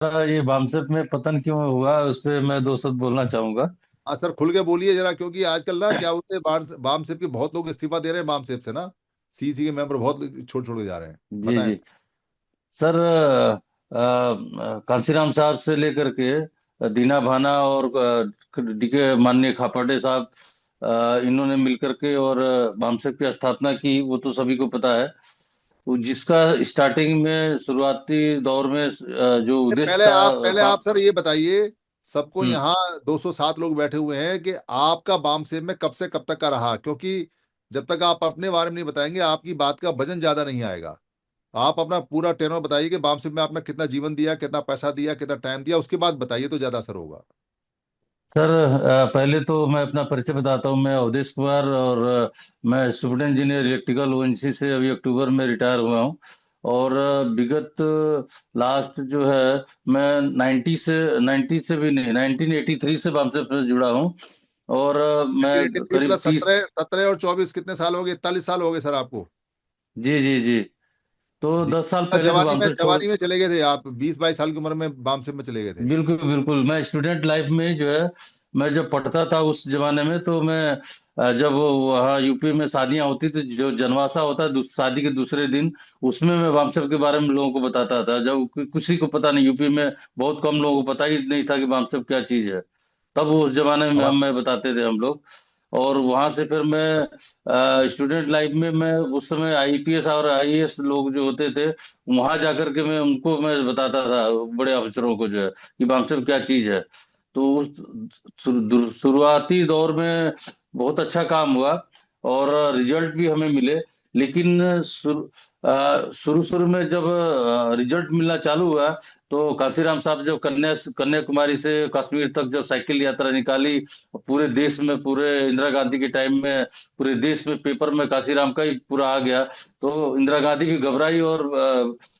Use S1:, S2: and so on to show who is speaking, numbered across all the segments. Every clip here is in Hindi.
S1: ये बामसेफ में पतन क्यों हुआ उस पे मैं दो शब्द बोलना चाहूंगा।
S2: हाँ सर, खुल के बोलिए जरा, क्योंकि आजकल ना क्या होते हैं, बाम सेफ के बहुत लोग इस्तीफा दे रहे हैं, बाम सेफ से ना सीसी के मेंबर बहुत छोड़ छोड़ के जा रहे हैं।
S1: जी
S2: बताएं
S1: जी।
S2: सर।
S1: सर कांसीराम साहब से लेकर के दीना भाना और डीके माननीय खापर्डे साहब, इन्होंने मिलकर के और बामसेफ की स्थापना की, वो तो सभी को पता है। वो जिसका स्टार्टिंग में शुरुआती दौर में जो उद्देश्य था
S2: पहले आप सर ये बताइए, सबको
S1: हम्म।
S2: यहाँ 207 लोग बैठे हुए हैं, कि आपका बाम सेफ में कब से कब तक का रहा, क्योंकि जब तक आप अपने बारे में नहीं बताएंगे आपकी बात का वजन ज्यादा नहीं आएगा। आप अपना पूरा टेनर बताइए कि बाम सिंह में आपने कितना जीवन दिया, कितना पैसा दिया, कितना टाइम दिया, उसके बाद बताइए तो ज्यादा असर होगा।
S1: सर पहले तो मैं अपना परिचय बताता हूँ। मैं अवधेश कुमार, और मैं स्टूडेंट इंजीनियर इलेक्ट्रिकल ओएनजीसी से अभी अक्टूबर में रिटायर हुआ हूँ। और विगत लास्ट जो है, मैं 90 से भी नहीं, 1983 से बामसेफ से जुड़ा हूँ। और मैं
S2: 1983
S1: करीब
S2: प्लस
S1: 30।
S2: 17, 17 और 24 कितने साल हो गए? 41 साल हो गए सर आपको।
S1: जी जी जी। तो
S2: जी।
S1: 10 साल पहले मैं बामसेफ छोड़।
S2: जवानी में चले गए थे आप, 20 22 साल की उम्र में बाम सिंह में चले गए थे।
S1: बिल्कुल बिल्कुल। मैं स्टूडेंट लाइफ में जो है, मैं जब पढ़ता था उस जमाने में, तो मैं जब वहाँ यूपी में शादियां होती थी, जो जनवासा होता है शादी के दूसरे दिन, उसमें मैं वामचब के बारे में लोगों को बताता था। जब किसी को पता नहीं, यूपी में बहुत कम लोगों को पता ही नहीं था कि वामचब क्या चीज है। तब उस जमाने में
S2: हवा।
S1: मैं बताते थे हम लोग। और वहां से फिर मैं स्टूडेंट लाइफ में, मैं उस समय आईपीएस और आईएएस लोग जो होते थे, वहां जाकर के मैं बताता था, बड़े अफसरों को जो है, कि बामसेफ क्या चीज है। तो उस शुरुआती दौर में बहुत अच्छा काम हुआ और रिजल्ट भी हमें मिले। लेकिन शुरू शुरू में जब रिजल्ट मिलना चालू हुआ, तो कांसीराम साहब जब कन्याकुमारी से कश्मीर तक जब साइकिल यात्रा निकाली, पूरे देश में, पूरे इंदिरा गांधी के टाइम में पूरे देश में पेपर में कांसीराम का ही पूरा आ गया। तो इंदिरा गांधी भी घबराई और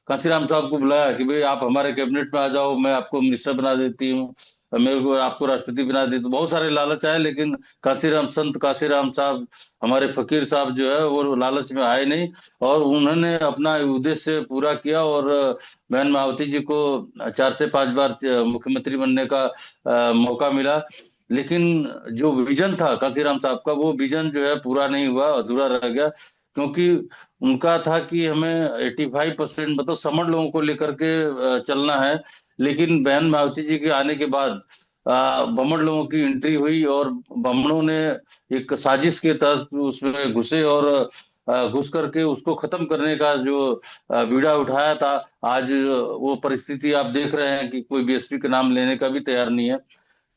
S1: कांसीराम साहब को बुलाया कि भाई आप हमारे कैबिनेट में आ जाओ, मैं आपको मिनिस्टर बना देती हूँ, मेरे को आपको राष्ट्रपति बना देती। तो बहुत सारे लालच आए, लेकिन संत कांसीराम साहब, हमारे फकीर साहब जो है, वो लालच में आए नहीं। और उन्होंने अपना उद्देश्य पूरा किया, और बहन मायावती जी को 4 से 5 बार मुख्यमंत्री बनने का मौका मिला। लेकिन जो विजन था कांसीराम साहब का, वो विजन जो है पूरा नहीं हुआ, अधूरा रह गया। क्योंकि उनका था कि हमें 85% मतलब समण लोगों को लेकर के चलना है। लेकिन बहन मायावती जी के आने के बाद बमण लोगों की एंट्री हुई, और बमणों ने एक साजिश के तहत उसमें घुसे, और घुस करके उसको खत्म करने का जो बीड़ा उठाया था। आज वो परिस्थिति आप देख रहे हैं कि कोई बीएसपी का नाम लेने का भी तैयार नहीं है।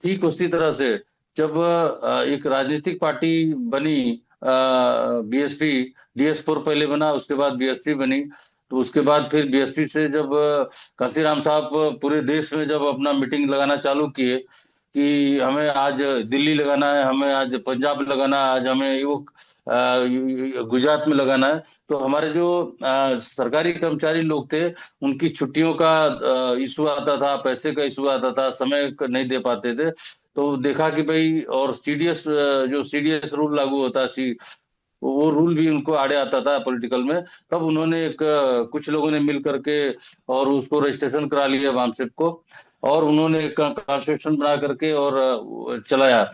S1: ठीक उसी तरह से जब एक राजनीतिक पार्टी बनी, बीएसपी, डीएस 4 पहले बना, उसके बाद बीएसपी बनी। तो उसके बाद फिर बीएसपी से जब कांसीराम साहब पूरे देश में जब अपना मीटिंग लगाना चालू किए, कि हमें आज दिल्ली लगाना है, हमें आज पंजाब लगाना है, आज हमें वो गुजरात में लगाना है। तो हमारे जो सरकारी कर्मचारी लोग थे, उनकी छुट्टियों का इशू आता था, पैसे का इशू आता था, समय नहीं दे पाते थे। तो देखा कि भाई, और सीडीएस, जो सीडीएस रूल लागू होता है, वो रूल भी उनको आड़े आता था पॉलिटिकल में। तब उन्होंने कुछ लोगों ने मिल करके और उसको रजिस्ट्रेशन करा लिया वामसिप को, और उन्होंने एक कॉन्स्टिट्यूशन बना करके और चलाया।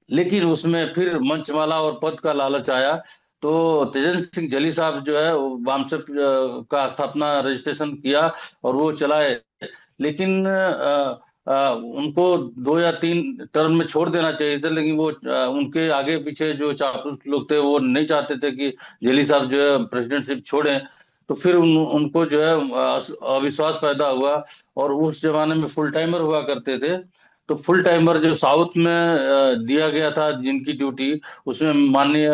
S1: लेकिन उसमें फिर मंचमाला और पद का लालच आया। तो तेजेंद्र सिंह जली साहब जो है, वो वामसिप का स्थापना रजिस्ट्रेशन किया और वो चलाए। लेकिन उनको 2 या 3 टर्म में छोड़ देना चाहिए था। लेकिन वो उनके आगे पीछे जो चापलूस लोग थे, वो नहीं चाहते थे कि जेली साहब जो है प्रेसिडेंटशिप छोड़ें। तो फिर उनको जो है अविश्वास पैदा हुआ। और उस जमाने में फुल टाइमर हुआ करते थे। तो फुल टाइमर जो साउथ में दिया गया था जिनकी ड्यूटी, उसमें माननीय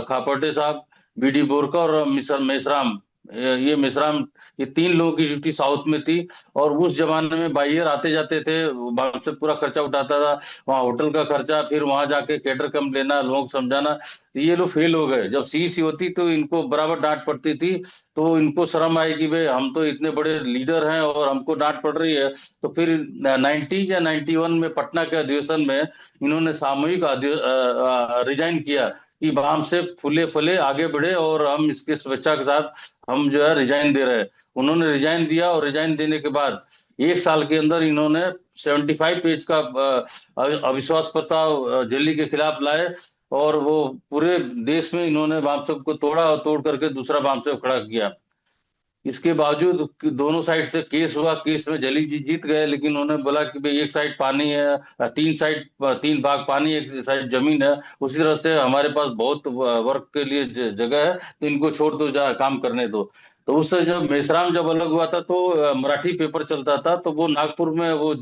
S1: खापर्टे साहब, बीडी बोरका और मिसर मेसराम, ये मेसराम, ये 3 लोगों की ड्यूटी साउथ में थी। और उस जमाने में बाइयर आते जाते थे, वहां से पूरा खर्चा उठाता था, वहाँ होटल का खर्चा, फिर वहां जाके कैडर कम लेना, लोगों को समझाना। तो ये लोग फेल हो गए। जब सीईसी होती तो इनको बराबर डांट पड़ती थी। तो इनको शर्म आई कि भाई, हम तो इतने बड़े लीडर हैं और हमको डांट पड़ रही है। तो फिर 90 या 91 में पटना के अधिवेशन में इन्होंने सामूहिक रिजाइन किया, कि हम से फूले फले आगे बढ़े, और हम इसके स्वेच्छा के साथ हम जो है रिजाइन दे रहे हैं। उन्होंने रिजाइन दिया, और रिजाइन देने के बाद एक साल के अंदर इन्होंने 75 पेज का अविश्वास प्रस्ताव दिल्ली के खिलाफ लाए, और वो पूरे देश में इन्होंने वामसप को तोड़ा और तोड़ करके दूसरा वामसप खड़ा किया। इसके बावजूद कि दोनों साइड से केस हुआ, केस में जली जी जीत गए, लेकिन उन्होंने बोला कि भाई एक साइड पानी है, तीन साइड, तीन भाग पानी, एक साइड जमीन है, उसी तरह से हमारे पास बहुत वर्क के लिए जगह है, तो इनको छोड़ दो, जा काम करने दो। तो उससे जब मेसराम जब अलग हुआ था, तो मराठी पेपर चलता था, तो वो नागपुर में वो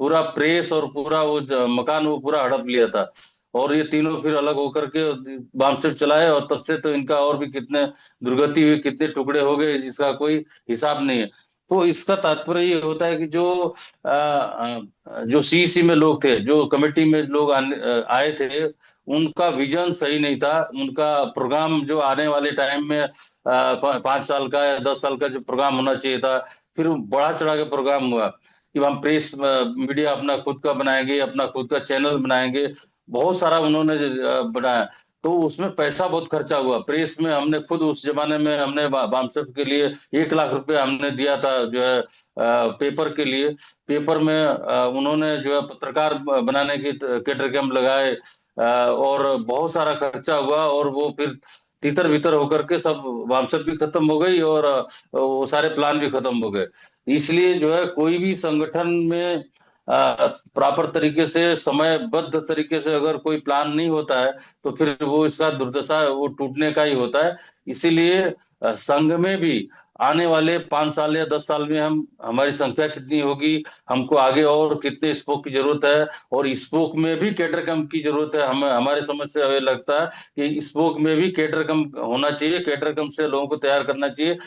S1: पूरा प्रेस और पूरा वो मकान वो पूरा हड़प लिया था। और ये तीनों फिर अलग होकर के बामसेफ चलाए, और तब से तो इनका और भी कितने दुर्गति हुई, कितने टुकड़े हो गए, जिसका कोई हिसाब नहीं है। तो इसका तात्पर्य ये होता है कि जो सीईसी में लोग थे, जो कमेटी में लोग आए थे, उनका विजन सही नहीं था। उनका प्रोग्राम जो आने वाले टाइम में 5 साल का या 10 साल का जो प्रोग्राम होना चाहिए था, फिर वो बढ़ा चढ़ा के प्रोग्राम हुआ कि हम प्रेस मीडिया अपना खुद का बनाएंगे, अपना खुद का चैनल बनाएंगे। बहुत सारा उन्होंने बनाया। तो उसमें पैसा बहुत खर्चा हुआ। प्रेस में हमने खुद उस जमाने में हमने बामसेफ के लिए 1 लाख रुपए हमने दिया था, जो है पेपर के लिए। पेपर में उन्होंने जो है पत्रकार बनाने की कैडर कैंप लगाए, और बहुत सारा खर्चा हुआ, और वो फिर तितर बितर होकर के सब वामसेफ भी खत्म हो गई, और वो सारे प्लान भी खत्म हो गए। इसलिए जो है कोई भी संगठन में प्रॉपर तरीके से समयबद्ध तरीके से अगर कोई प्लान नहीं होता है, तो फिर वो इसका दुर्दशा वो टूटने का ही होता है। इसीलिए संघ में भी आने वाले 5 साल या 10 साल में हम हमारी संख्या कितनी होगी, हमको आगे और कितने स्पोक की जरूरत है, और स्पोक में भी कैडर कम की जरूरत है। हमें हमारे समझ से हमें लगता है कि स्पोक में भी कैडर कम होना चाहिए, कैडर कम से लोगों को तैयार करना चाहिए।